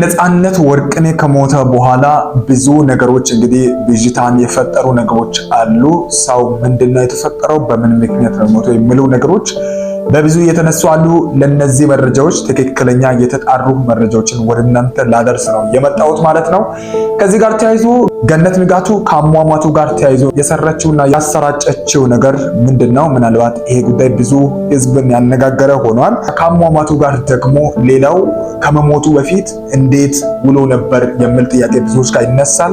ነፃነት ወርቅነህ ከሞተ በኋላ ብዙ ነገሮች እንግዲህ ብዥታን የፈጠሩ ነገሮች አሉ። ሰው ምንድነው የተፈጠረው፣ በምን ምክንያት ነው የሞተው የሚሉ ነገሮች በብዙ እየተነሱ አሉ። ለነዚህ መረጃዎች ትክክለኛ የተጣሩ መረጃዎችን ወደ እናንተ ላደርስ ነው የመጣሁት ማለት ነው። ከዚህ ጋር ተያይዞ ገነት ንጋቱ ከአሟሟቱ ጋር ተያይዞ የሰራችውና ያሰራጨችው ነገር ምንድነው? ምናልባት ይሄ ጉዳይ ብዙ ህዝብን ያነጋገረ ሆኗል። ከአሟሟቱ ጋር ደግሞ ሌላው ከመሞቱ በፊት እንዴት ውሎ ነበር የሚል ጥያቄ ብዙዎች ጋር ይነሳል።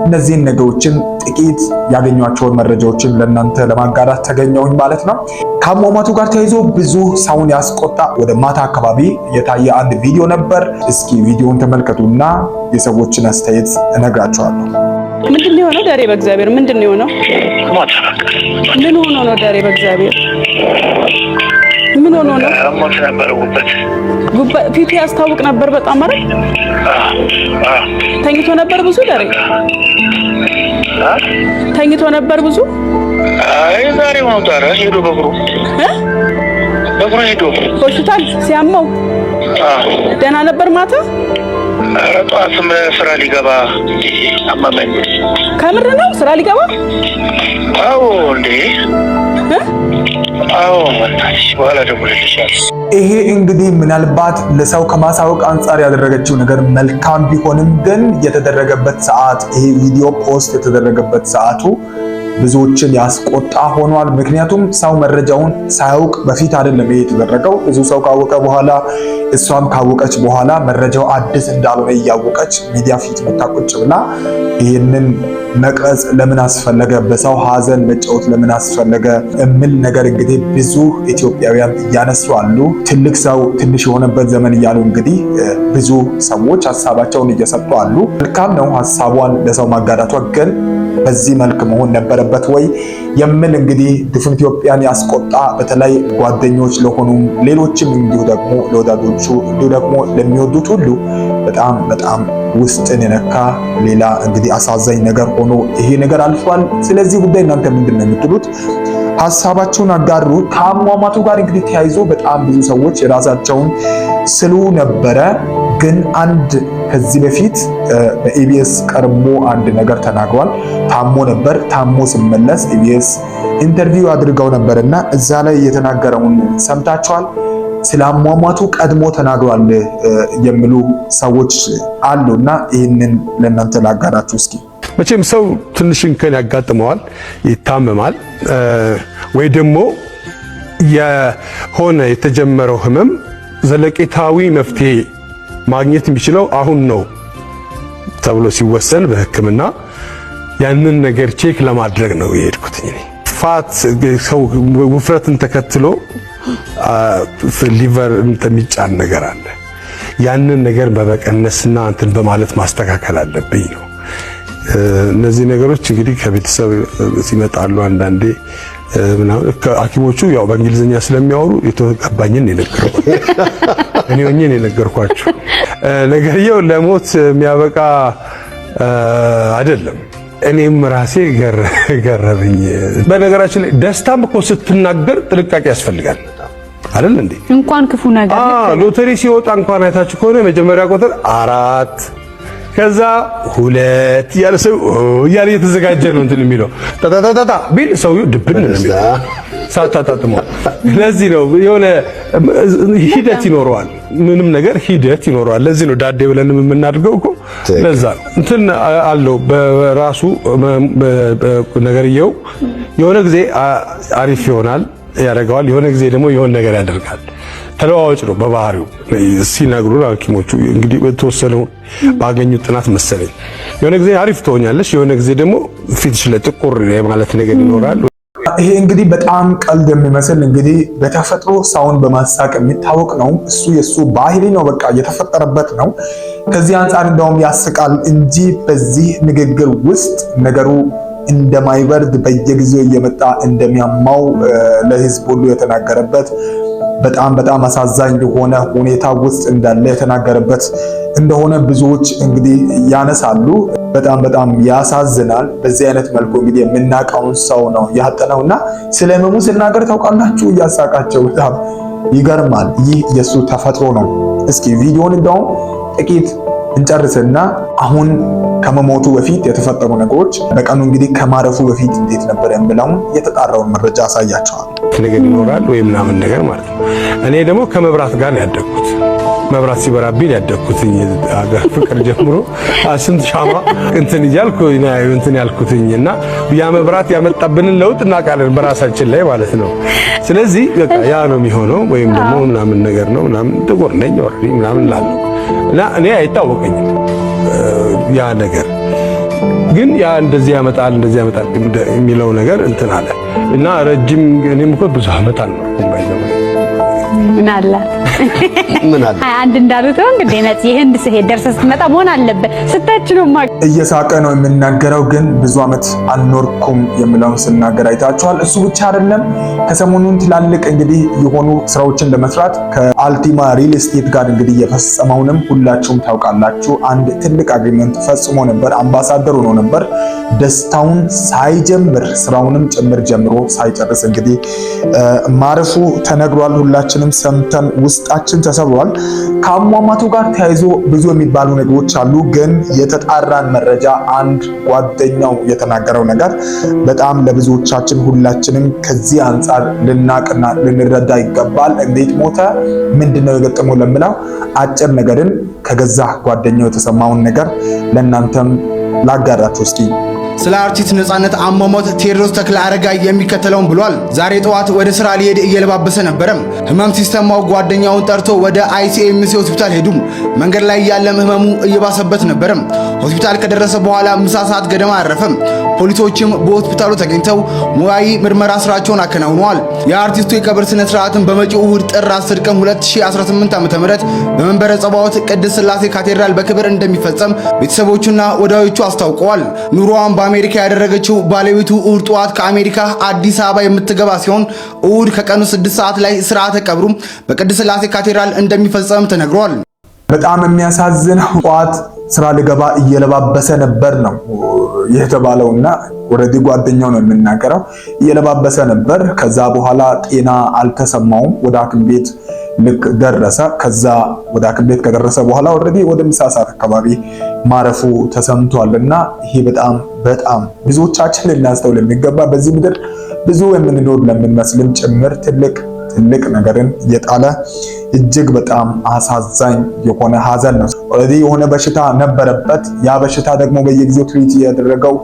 እነዚህን ነገሮችን ጥቂት ያገኟቸውን መረጃዎችን ለእናንተ ለማጋራት ተገኘሁኝ ማለት ነው። ከአሟሟቱ ጋር ተያይዞ ብዙ ሰውን ያስቆጣ ወደ ማታ አካባቢ የታየ አንድ ቪዲዮ ነበር። እስኪ ቪዲዮውን ተመልከቱና የሰዎችን አስተያየት እነግራቸዋለሁ። ምንድነው የሆነው? ዳሬ በእግዚአብሔር ምንድነው የሆነው? ምን ሆኖ ነው? ዳሬ በእግዚአብሔር ምን ሆኖ ነው? ሞት ነበር ጉበት ፊቱ ያስታውቅ ነበር በጣም ማለት ተኝቶ ነበር ብዙ ዳሬ ተኝቶ ነበር ብዙ አይ ዛሬ ነው ታራ ሄዶ በእግሩ ሄዶ ሆስፒታል ሲያመው ደህና ነበር ማታ ጠዋትም ስራ ሊገባ አማመኝ። ከምር ነው ስራ ሊገባ? አዎ እንዴ አዎ ወጣች በኋላ ደውልልሻል። ይሄ እንግዲህ ምናልባት ለሰው ከማሳወቅ አንፃር ያደረገችው ነገር መልካም ቢሆንም ግን የተደረገበት ሰዓት ይሄ ቪዲዮ ፖስት የተደረገበት ሰዓቱ ብዙዎችን ያስቆጣ ሆኗል። ምክንያቱም ሰው መረጃውን ሳያውቅ በፊት አይደለም ይሄ የተደረገው። ብዙ ሰው ካወቀ በኋላ እሷም ካወቀች በኋላ መረጃው አዲስ እንዳልሆነ እያወቀች ሚዲያ ፊት መታቆጭ ብላ ይሄንን መቅረጽ ለምን አስፈለገ፣ በሰው ሀዘን መጫወት ለምን አስፈለገ የሚል ነገር እንግዲህ ብዙ ኢትዮጵያውያን እያነሱ አሉ። ትልቅ ሰው ትንሽ የሆነበት ዘመን እያሉ እንግዲህ ብዙ ሰዎች ሀሳባቸውን እየሰጡ አሉ። መልካም ነው ሀሳቧን ለሰው ማጋራቷ፣ ግን በዚህ መልክ መሆን ነበረበት ወይ የሚል እንግዲህ ድፍን ኢትዮጵያን ያስቆጣ በተለይ ጓደኞች ለሆኑ ሌሎችም እንዲሁ ደግሞ ለወዳጆቹ እንዲሁ ደግሞ ለሚወዱት ሁሉ በጣም በጣም ውስጥን የነካ ሌላ እንግዲህ አሳዛኝ ነገር ሆኖ ይሄ ነገር አልፏል። ስለዚህ ጉዳይ እናንተ ምንድነው የምትሉት? ሀሳባችሁን አጋሩ። ከአሟሟቱ ጋር እንግዲህ ተያይዞ በጣም ብዙ ሰዎች የራሳቸውን ስሉ ነበረ። ግን አንድ ከዚህ በፊት በኢቢኤስ ቀርቦ አንድ ነገር ተናግሯል። ታሞ ነበር። ታሞ ሲመለስ ኢቢኤስ ኢንተርቪው አድርገው ነበርና እዛ ላይ የተናገረውን ሰምታችኋል። ስለ አሟሟቱ ቀድሞ ተናግሯል የሚሉ ሰዎች አሉና ይህንን ለእናንተ ላጋራችሁ እስኪ። መቼም ሰው ትንሽ እንከን ያጋጥመዋል፣ ይታመማል፣ ወይ ደግሞ የሆነ የተጀመረው ህመም ዘለቄታዊ መፍትሄ ማግኘት የሚችለው አሁን ነው ተብሎ ሲወሰን በሕክምና ያንን ነገር ቼክ ለማድረግ ነው የሄድኩት። ፋት ሰው ውፍረትን ተከትሎ ሊቨር የሚጫን ነገር አለ። ያንን ነገር በመቀነስና እንትን በማለት ማስተካከል አለብኝ ነው። እነዚህ ነገሮች እንግዲህ ከቤተሰብ ሲመጣሉ አንዳንዴ ምናምን ሐኪሞቹ ያው በእንግሊዝኛ ስለሚያወሩ የተቀባኝን የነገርኳቸው እኔ ሆኜ የነገርኳቸው ነገርየው ለሞት የሚያበቃ አይደለም። እኔም ራሴ ገረመኝ። በነገራችን ላይ ደስታም እኮ ስትናገር ጥንቃቄ ያስፈልጋል አይደል እንዴ? እንኳን ክፉ ነገር ሎተሪ ሲወጣ እንኳን አይታችሁ ከሆነ መጀመሪያ ቁጥር 4 ከዛ 2 ያለ ሰው ያለ የተዘጋጀ ነው እንትን የሚለው ታታታታ ቢል ሰውዬው ድብን ነው የሚለው ሳታጣጥሞ። ለዚህ ነው የሆነ ሂደት ይኖረዋል፣ ምንም ነገር ሂደት ይኖረዋል። ለዚህ ነው ዳዴ ብለን የምናድርገው እኮ ለዛ ነው እንትን አለው በራሱ ነገርየው። የሆነ ጊዜ አሪፍ ይሆናል ያደርገዋል፣ የሆነ ጊዜ ደግሞ የሆነ ነገር ያደርጋል። ተለዋዋጭ ነው በባህሪው ሲነግሩ ሐኪሞቹ እንግዲህ በተወሰነው ባገኙት ጥናት መሰለኝ። የሆነ ጊዜ አሪፍ ትሆኛለሽ፣ የሆነ ጊዜ ደግሞ ፊትሽ ላይ ጥቁር የማለት ነገር ይኖራል። ይሄ እንግዲህ በጣም ቀልድ የሚመስል እንግዲህ በተፈጥሮ ሰውን በማሳቅ የሚታወቅ ነው። እሱ የሱ ባህሪ ነው፣ በቃ የተፈጠረበት ነው። ከዚህ አንፃር እንደውም ያስቃል እንጂ በዚህ ንግግር ውስጥ ነገሩ እንደማይበርድ በየጊዜው እየመጣ እንደሚያማው ለህዝብ ሁሉ የተናገረበት በጣም በጣም አሳዛኝ የሆነ ሁኔታ ውስጥ እንዳለ የተናገረበት እንደሆነ ብዙዎች እንግዲህ ያነሳሉ። በጣም በጣም ያሳዝናል። በዚህ አይነት መልኩ እንግዲህ የምናውቀውን ሰው ነው ያጠነውና ስለ ህመሙ ሲናገር ታውቃላችሁ፣ እያሳቃቸው በጣም ይገርማል። ይህ የሱ ተፈጥሮ ነው። እስኪ ቪዲዮውን እንደውም ጥቂት እንጨርስና አሁን ከመሞቱ በፊት የተፈጠሩ ነገሮች በቀኑ እንግዲህ ከማረፉ በፊት እንዴት ነበር የሚለውን የተጣራውን መረጃ አሳያቸዋል። ነገር ይኖራል ወይ ምናምን ነገር ማለት ነው። እኔ ደግሞ ከመብራት ጋር ነው ያደግኩት። መብራት ሲበራብኝ ያደግኩትኝ አገር ፍቅር ጀምሮ ስንት ሻማ እንትን እያልኩ እንትን ያልኩትኝና ያ መብራት ያመጣብንን ለውጥ እናውቃለን በራሳችን ላይ ማለት ነው። ስለዚህ በቃ ያ ነው የሚሆነው ወይም ደግሞ ምናምን ነገር ነው ምናምን ጥቁር ነኝ ወርዲ ምናምን ላለው እና እኔ አይታወቀኝም ያ ነገር ግን ያ እንደዚህ ያመጣል የሚለው ነገር እንትን አለ እና ረጅም እኔም እኮ ብዙ አመት አልኖርኩም ባይዘው ምን አለ አንድ እንዳሉት እንግዲህ ነጽ ይሄን ሲሄድ ደርሰህ ስትመጣ መሆን አለበት ስታችለው እየሳቀ ነው የሚናገረው ግን ብዙ አመት አልኖርኩም የሚለውን ሲናገር አይታችኋል። እሱ ብቻ አይደለም ከሰሞኑን ትላልቅ እንግዲህ የሆኑ ስራዎችን ለመስራት ከአልቲማ ሪል ስቴት ጋር እንግዲህ የፈጸመውንም ሁላችሁም ታውቃላችሁ። አንድ ትልቅ አግሪመንት ፈጽሞ ነበር። አምባሳደር ሆኖ ነበር። ደስታውን ሳይጀምር ስራውንም ጭምር ጀምሮ ሳይጨርስ እንግዲህ ማረፉ ተነግሯል። ሁላችንም ሰምተን ውስጣችን ተሰብሯል። ከአሟሟቱ ጋር ተያይዞ ብዙ የሚባሉ ነገሮች አሉ። ግን የተጣራን መረጃ አንድ ጓደኛው የተናገረው ነገር በጣም ለብዙዎቻችን ሁላችንም ከዚህ አንጻር ልናቅና ልንረዳ ይገባል። እንዴት ሞተ፣ ምንድነው የገጠመው ለምለው አጭር ነገርን ከገዛ ጓደኛው የተሰማውን ነገር ለእናንተም ላጋራችሁ እስኪ። ስለ አርቲስት ነጻነት አሟሟት ቴዎድሮስ ተክለአረጋይ የሚከተለውን ብሏል። ዛሬ ጠዋት ወደ ስራ ሊሄድ እየለባበሰ ነበር። ህመም ሲሰማው ጓደኛውን ጠርቶ ወደ አይሲኤምሲ ሆስፒታል ሄዱ። መንገድ ላይ ያለም ህመሙ እየባሰበት ነበር። ሆስፒታል ከደረሰ በኋላ ምሳ ሰዓት ገደማ አረፈ። ፖሊሶችም በሆስፒታሉ ተገኝተው ሙያዊ ምርመራ ስራቸውን አከናውነዋል። የአርቲስቱ የቀብር ስነ ስርዓትን በመጪው እሁድ ጥር 10 ቀን 2018 ዓ.ም በመንበረ ጸባዖት ቅድስት ሥላሴ ካቴድራል በክብር እንደሚፈጸም ቤተሰቦቹና ወዳጆቹ አስታውቀዋል። ኑሮዋን በአሜሪካ ያደረገችው ባለቤቱ እሁድ ጠዋት ከአሜሪካ አዲስ አበባ የምትገባ ሲሆን እሁድ ከቀኑ 6 ሰዓት ላይ ስርዓተ ቀብሩ በቅድስት ሥላሴ ካቴድራል እንደሚፈጸም ተነግሯል። በጣም የሚያሳዝን ጠዋት ስራ ልገባ እየለባበሰ ነበር ነው የተባለውና ወረዲ ጓደኛው ነው የሚናገረው። እየለባበሰ ነበር። ከዛ በኋላ ጤና አልተሰማውም። ወደ ሐኪም ቤት ልክ ደረሰ። ከዛ ወደ ሐኪም ቤት ከደረሰ በኋላ ወረዲ ወደ ምሳ ሰዓት አካባቢ ማረፉ ተሰምቷልና ይሄ በጣም ብዙዎቻችን ልናስተውል የሚገባ በዚህ ምድር ብዙ የምንኖር ለምንመስልም ጭምር ትልቅ ነገርን እየጣለ እጅግ በጣም አሳዛኝ የሆነ ሀዘን ነው። ኦልሬዲ የሆነ በሽታ ነበረበት። ያ በሽታ ደግሞ በየጊዜው ትሪት እያደረገው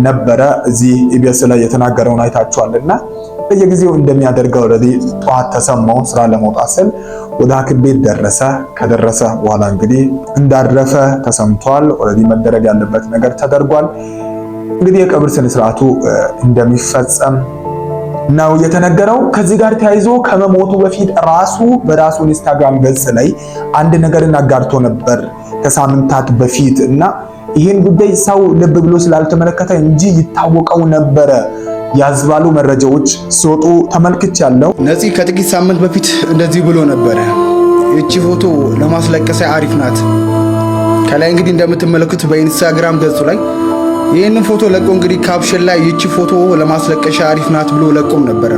ነበረ። እዚህ ኢቢኤስ ላይ የተናገረውን አይታችኋልና በየጊዜው እንደሚያደርገው ኦልሬዲ ጠዋት ተሰማው። ስራ ለመውጣት ስል ወደ ሐኪም ቤት ደረሰ። ከደረሰ በኋላ እንግዲህ እንዳረፈ ተሰምቷል። ኦልሬዲ መደረግ ያለበት ነገር ተደርጓል። እንግዲህ የቀብር ስነ ስርዓቱ እንደሚፈጸም ነው የተነገረው። ከዚህ ጋር ተያይዞ ከመሞቱ በፊት በራሱ ኢንስታግራም ገጽ ላይ አንድ ነገርን አጋርቶ ነበር ከሳምንታት በፊት እና ይህን ጉዳይ ሰው ልብ ብሎ ስላልተመለከተ እንጂ ይታወቀው ነበረ ያዝባሉ መረጃዎች ሲወጡ ተመልክቻለሁ። ነፂ ከጥቂት ሳምንት በፊት እንደዚህ ብሎ ነበረ። እቺ ፎቶ ለማስለቀሻ አሪፍ ናት። ከላይ እንግዲህ እንደምትመለከቱት በኢንስታግራም ገጹ ላይ ይህንን ፎቶ ለቆ እንግዲህ ካፕሽን ላይ ይቺ ፎቶ ለማስለቀሻ አሪፍ ናት ብሎ ለቆም ነበረ።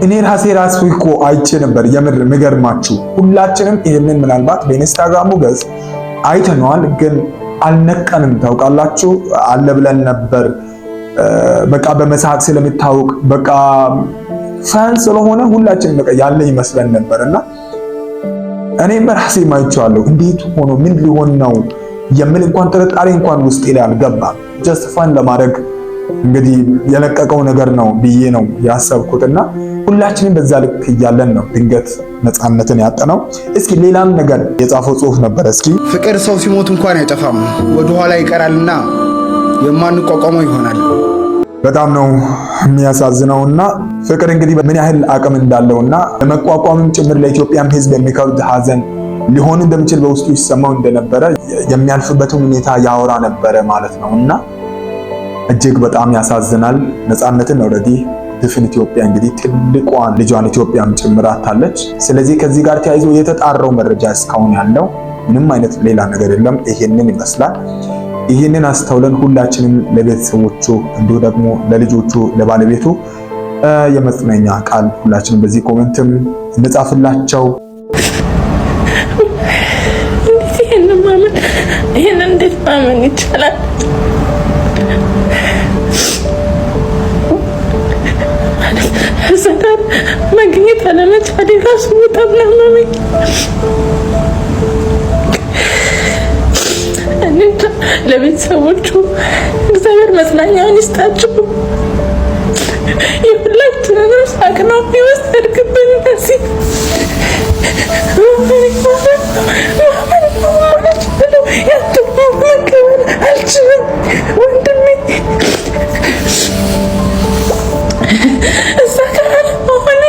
እኔ ራሴ እኮ አይቼ ነበር። የምር ምገርማችሁ ሁላችንም ይህንን ምናልባት በኢንስታግራሙ ገጽ አይተነዋል፣ ግን አልነቀንም። ታውቃላችሁ አለ ብለን ነበር። በቃ በመሳቅ ስለሚታወቅ በቃ ፋን ስለሆነ ሁላችንም በቃ ያለ ይመስለን ነበርና እኔም ራሴ ማይቻለሁ። እንዴት ሆኖ ምን ሊሆን ነው የምን እንኳን ጥርጣሬ እንኳን ውስጥ ላይ አልገባም። ጀስት ፋን ለማድረግ እንግዲህ የለቀቀው ነገር ነው ብዬ ነው ያሰብኩትና ሁላችንም በዛ ልክ እያለን ነው ድንገት ነፃነትን ያጠነው። እስኪ ሌላም ነገር የጻፈው ጽሑፍ ነበር። እስኪ ፍቅር ሰው ሲሞት እንኳን አይጠፋም፣ ወደ ኋላ ይቀራልና የማንቋቋመው ይሆናል። በጣም ነው የሚያሳዝነውና ፍቅር እንግዲህ ምን ያህል አቅም እንዳለውና ለመቋቋምም ጭምር ለኢትዮጵያም ሕዝብ የሚከብድ ሀዘን ሊሆን እንደሚችል በውስጡ ይሰማው እንደነበረ የሚያልፍበትን ሁኔታ ያወራ ነበረ ማለት ነውና እጅግ በጣም ያሳዝናል። ነፃነትን ኦልሬዲ ድፍን ኢትዮጵያ እንግዲህ ትልቋን ልጇን ኢትዮጵያም ጭምር አታለች። ስለዚህ ከዚህ ጋር ተያይዞ የተጣራው መረጃ እስካሁን ያለው ምንም አይነት ሌላ ነገር የለም። ይሄንን ይመስላል። ይሄንን አስተውለን ሁላችንም ለቤተሰቦቹ እንዲሁ ደግሞ ለልጆቹ ለባለቤቱ የመጽናኛ ቃል ሁላችንም በዚህ ኮሜንትም እንጻፍላቸው። እንዴት ማመን ይቻላል? ሰዳር ማግኘት አለመቻሌ ራሱ በጣም ነው የሚያመኝ። ለቤተሰቦቹ እግዚአብሔር መጽናኛውን ይስጣቸው። የሁላችንንም ሳቅ ነው የሚወሰድክብን። እነዚህ መቀበል አልችልም ወንድሜ። እዛ ጋር መሆኔ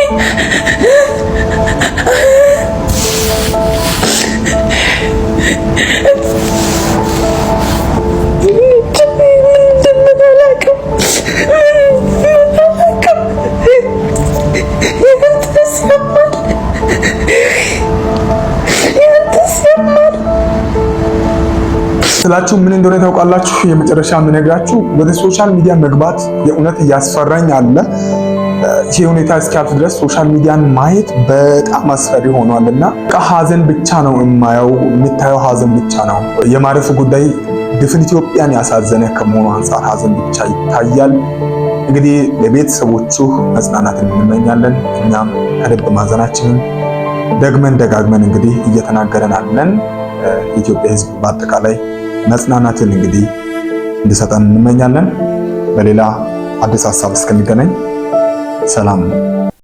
ስላችሁ ምን እንደሆነ ታውቃላችሁ? የመጨረሻ የምነግራችሁ ወደ ሶሻል ሚዲያ መግባት የእውነት እያስፈራኝ አለ። ይሄ ሁኔታ እስኪያልፍ ድረስ ሶሻል ሚዲያን ማየት በጣም አስፈሪ ሆኗልና ሀዘን ብቻ ነው የማየው፣ የሚታየው ሀዘን ብቻ ነው። የማረፉ ጉዳይ ድፍን ኢትዮጵያን ያሳዘነ ከመሆኑ አንጻር ሀዘን ብቻ ይታያል። እንግዲህ ለቤተሰቦቹ መጽናናትን እንመኛለን። እኛም ከልብ ማዘናችንን ደግመን ደጋግመን እንግዲህ እየተናገረን አለን። የኢትዮጵያ ሕዝብ በአጠቃላይ መጽናናትን እንግዲህ እንዲሰጠን እንመኛለን። በሌላ አዲስ ሀሳብ እስከሚገናኝ ሰላም ነው።